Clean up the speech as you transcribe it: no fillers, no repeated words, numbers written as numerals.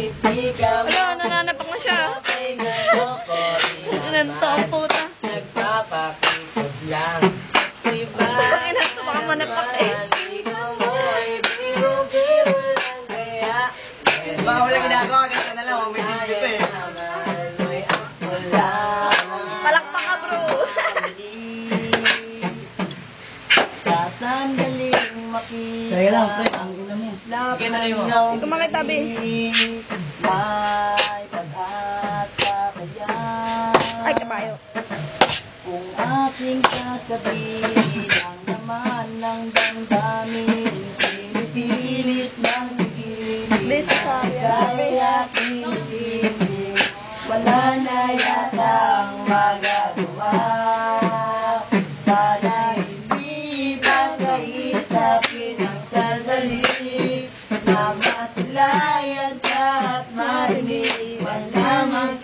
Wala, nananapak na siya. Nanto ang puta. Nagpapakipot lang. Ay, nato baka manapak eh. Baka wala ginagawa, ganito na lang, may video pa eh. Palakpak ka, bro. Sasandaling makita. Sige lang, pre, ang ina mo. Sige na rin mo. Hindi ko makitabi. May pag-asa pa yan. Ay, kabayo. Kung aking sasabihin ang naman ng damdamin, pinipilit ng pipilit kaya aking isipin, wala na yata ang magagawa. Sana hindi pa kaisapin ang sandali na masilayan ka at marinig man lamang